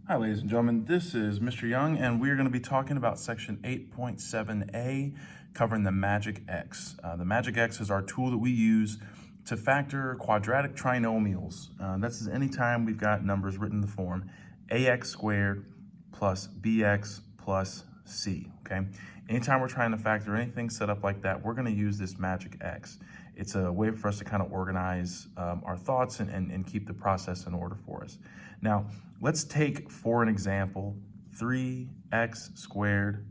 Hi, ladies and gentlemen. This is Mr. Young, and we're going to be talking about section 8.7a, covering the magic X. The magic X is our tool that we use to factor quadratic trinomials. That's anytime we've got numbers written in the form ax squared plus bx plus c, okay? Anytime we're trying to factor anything set up like that, we're going to use this magic X. It's a way for us to kind of organize our thoughts and keep the process in order for us. Now, let's take, for an example, 3x squared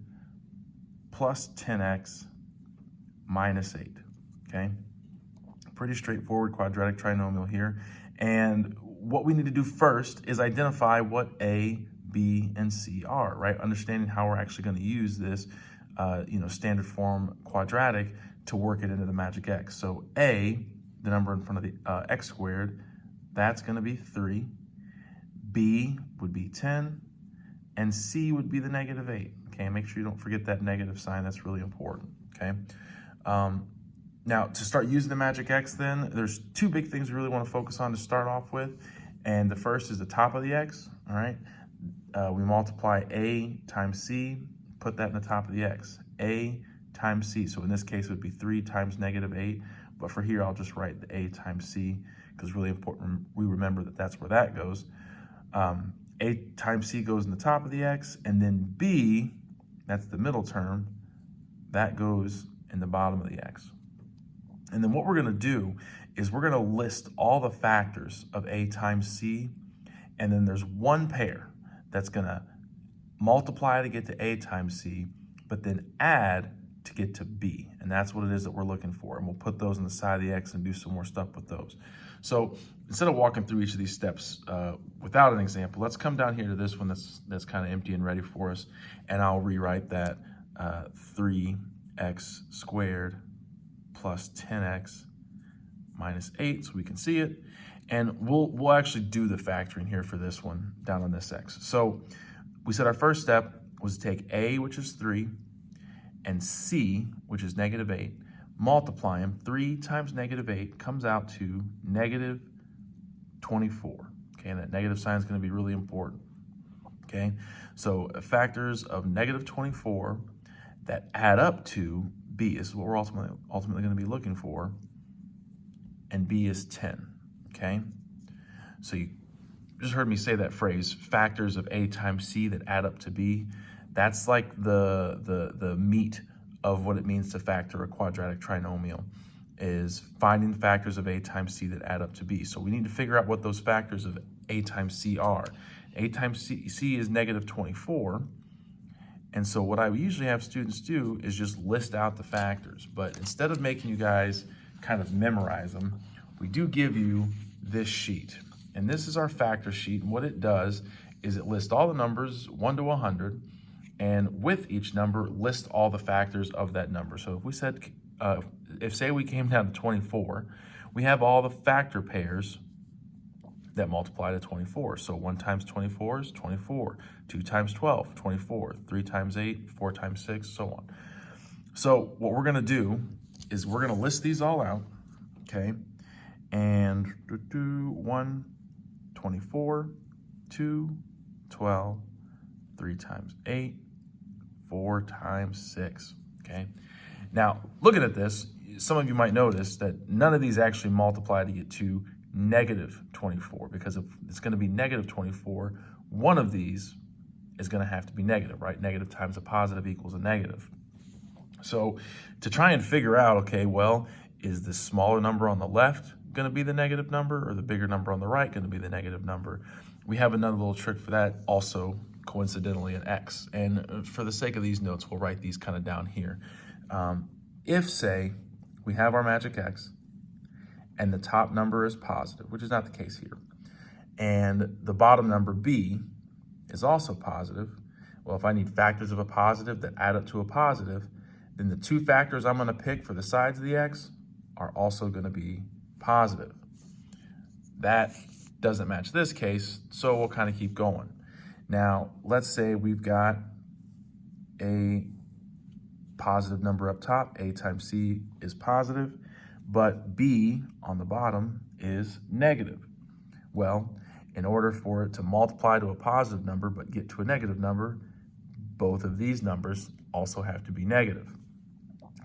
plus 10x minus 8, okay? Pretty straightforward quadratic trinomial here. And what we need to do first is identify what a, b, and c are, right? Understanding how we're actually going to use this standard form quadratic to work it into the magic X. So a, the number in front of the x squared, that's going to be 3. B would be 10, and C would be the negative 8. Okay, make sure you don't forget that negative sign. That's really important. Okay. Now, to start using the magic X, then there's two big things we really want to focus on to start off with, and the first is the top of the X. All right, we multiply A times C, put that in the top of the X. A times C. So in this case, it would be 3 times negative 8. But for here, I'll just write the A times C because it's really important we remember that that's where that goes. A times C goes in the top of the X, and then B, that's the middle term, that goes in the bottom of the X. And then what we're going to do is we're going to list all the factors of A times C, and then there's one pair that's going to multiply to get to A times C, but then add to get to B. And that's what it is that we're looking for. And we'll put those on the side of the X and do some more stuff with those. So instead of walking through each of these steps without an example, let's come down here to this one that's kind of empty and ready for us. And I'll rewrite that 3x squared plus 10x minus 8 so we can see it. And we'll actually do the factoring here for this one down on this X. So we said our first step was to take A, which is 3, and C, which is negative 8, multiply them. 3 times negative 8 comes out to negative 24. Okay, and that negative sign is going to be really important. Okay, so factors of negative 24 that add up to B is what we're ultimately going to be looking for, and B is 10. Okay, so you just heard me say that phrase, factors of A times C that add up to B. That's like the meat of what it means to factor a quadratic trinomial, is finding factors of A times C that add up to B. So we need to figure out what those factors of A times C are. A times C is negative 24. And so what I usually have students do is just list out the factors. But instead of making you guys kind of memorize them, we do give you this sheet. And this is our factor sheet. And what it does is it lists all the numbers 1 to 100. And with each number, list all the factors of that number. So if we said, say we came down to 24, we have all the factor pairs that multiply to 24. So 1 times 24 is 24, 2 times 12, 24, 3 times 8, 4 times 6, so on. So what we're gonna do is we're gonna list these all out, okay? And 1, 24, 2, 12, 3 times 8, 4 times 6, okay? Now, looking at this, some of you might notice that none of these actually multiply to get to negative 24, because if it's going to be negative 24, one of these is going to have to be negative, right? Negative times a positive equals a negative. So to try and figure out, okay, well, is the smaller number on the left going to be the negative number, or the bigger number on the right going to be the negative number? We have another little trick for that, also coincidentally an X. And for the sake of these notes, we'll write these kind of down here. If, say, we have our magic X, and the top number is positive, which is not the case here, and the bottom number B is also positive, well, if I need factors of a positive that add up to a positive, then the two factors I'm going to pick for the sides of the X are also going to be positive. That doesn't match this case, so we'll kind of keep going. Now, let's say we've got a positive number up top, A times C is positive, but B on the bottom is negative. Well, in order for it to multiply to a positive number but get to a negative number, both of these numbers also have to be negative.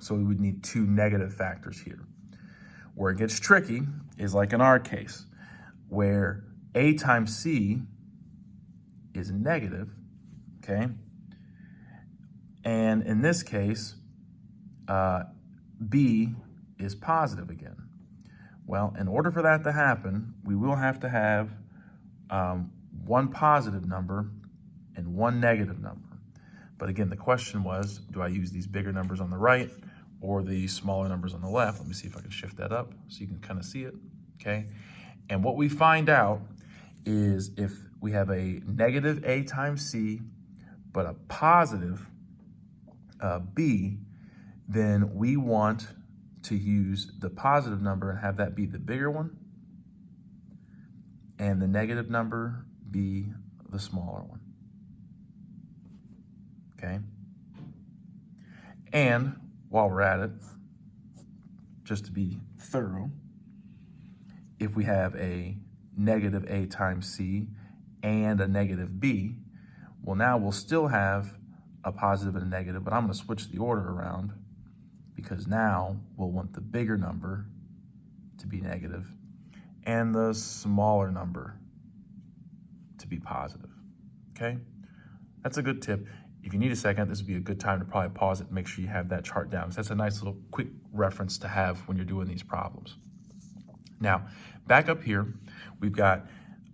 So we would need two negative factors here. Where it gets tricky is like in our case, where a times c is negative, okay? And in this case, b is positive again. Well, in order for that to happen, we will have to have one positive number and one negative number. But again, the question was, do I use these bigger numbers on the right or the smaller numbers on the left? Let me see if I can shift that up so you can kind of see it, okay? And what we find out is if we have a negative a times c, but a positive b, then we want to use the positive number and have that be the bigger one, and the negative number be the smaller one, okay? And while we're at it, just to be thorough, if we have a negative a times c and a negative b, well, now we'll still have a positive and a negative, but I'm going to switch the order around because now we'll want the bigger number to be negative and the smaller number to be positive, okay? That's a good tip. If you need a second, this would be a good time to probably pause it and make sure you have that chart down, because that's a nice little quick reference to have when you're doing these problems. Now, back up here, we've got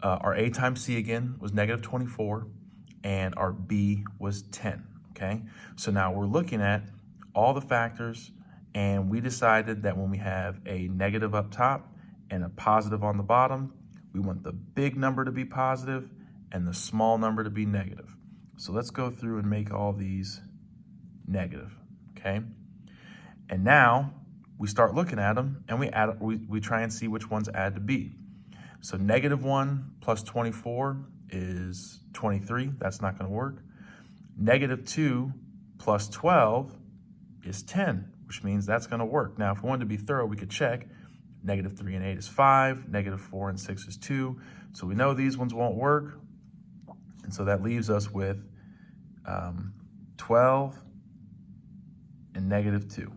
our a times c again was negative 24, and our b was 10, okay? So now we're looking at all the factors, and we decided that when we have a negative up top and a positive on the bottom, we want the big number to be positive and the small number to be negative. So let's go through and make all these negative, okay? And now we start looking at them and we try and see which ones add to b. So -1 plus 24 is 23. That's not going to work. -2 plus 12 is 10, which means that's going to work. Now, if we wanted to be thorough, we could check. -3 and 8 is 5. -4 and 6 is 2. So we know these ones won't work. And so that leaves us with 12 and -2.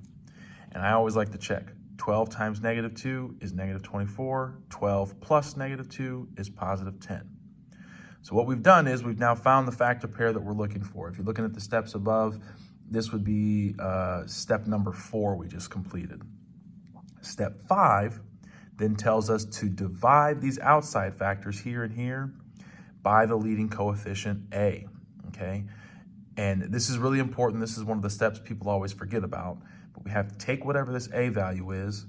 And I always like to check. 12 times -2 is -24. 12 plus -2 is positive 10. So what we've done is we've now found the factor pair that we're looking for. If you're looking at the steps above, this would be step number 4 we just completed. Step 5 then tells us to divide these outside factors here and here by the leading coefficient a, okay? And this is really important. This is one of the steps people always forget about. But we have to take whatever this a value is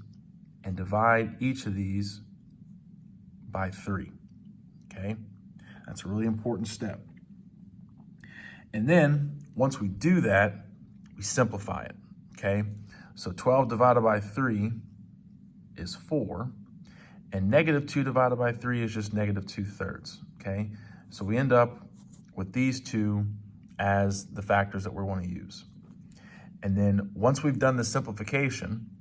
and divide each of these by 3, okay? That's a really important step. And then once we do that, we simplify it, okay? So 12 divided by 3 is 4, and -2 divided by 3 is just -2/3, okay? So we end up with these two as the factors that we want to use. And then once we've done the simplification,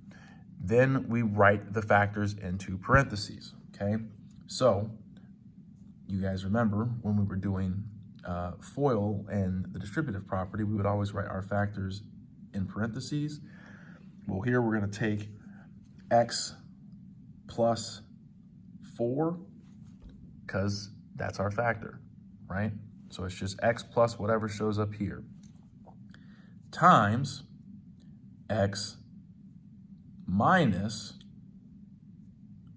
then we write the factors into parentheses, okay? So you guys remember when we were doing FOIL and the distributive property, we would always write our factors in parentheses. Well, here we're going to take x plus 4 because that's our factor, right? So it's just x plus whatever shows up here times x minus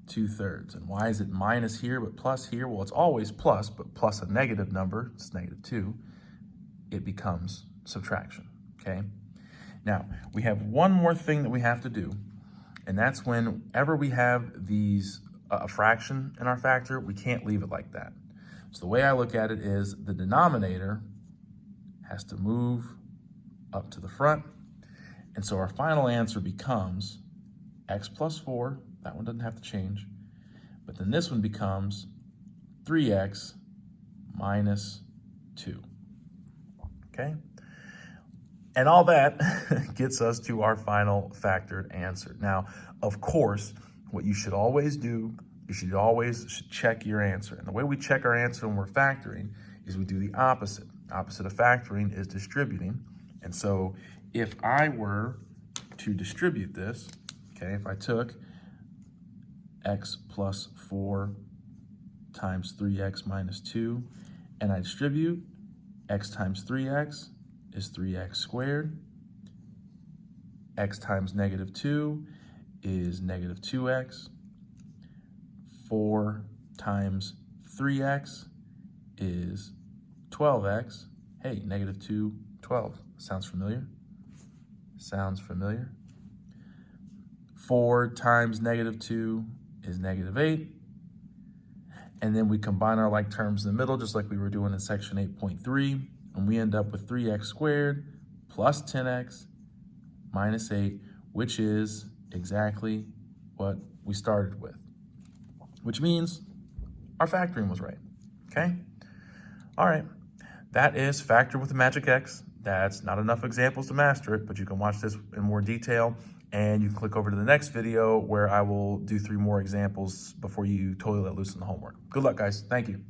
2/3. And why is it minus here but plus here? Well, it's always plus, but plus a negative number, it's -2, it becomes subtraction, okay? Now, we have one more thing that we have to do, and that's whenever we have these a fraction in our factor, we can't leave it like that. So the way I look at it is the denominator has to move up to the front, and so our final answer becomes x plus 4, that one doesn't have to change, but then this one becomes 3x minus 2, okay? And all that gets us to our final factored answer. Now, of course, what you should always do you should always check your answer. And the way we check our answer when we're factoring is we do the opposite. Opposite of factoring is distributing. And so if I were to distribute this, okay, if I took x plus 4 times 3x minus 2, and I distribute, x times 3x is 3x squared. X times negative 2 is negative 2x. 4 times 3x is 12x. Hey, negative 2, 12. Sounds familiar? Sounds familiar? 4 times negative 2 is negative 8. And then we combine our like terms in the middle, just like we were doing in section 8.3, and we end up with 3x squared plus 10x minus 8, which is exactly what we started with, which means our factoring was right, okay? All right, that is Factor with the Magic X. That's not enough examples to master it, but you can watch this in more detail, and you can click over to the next video where I will do 3 more examples before you totally let loose in the homework. Good luck, guys. Thank you.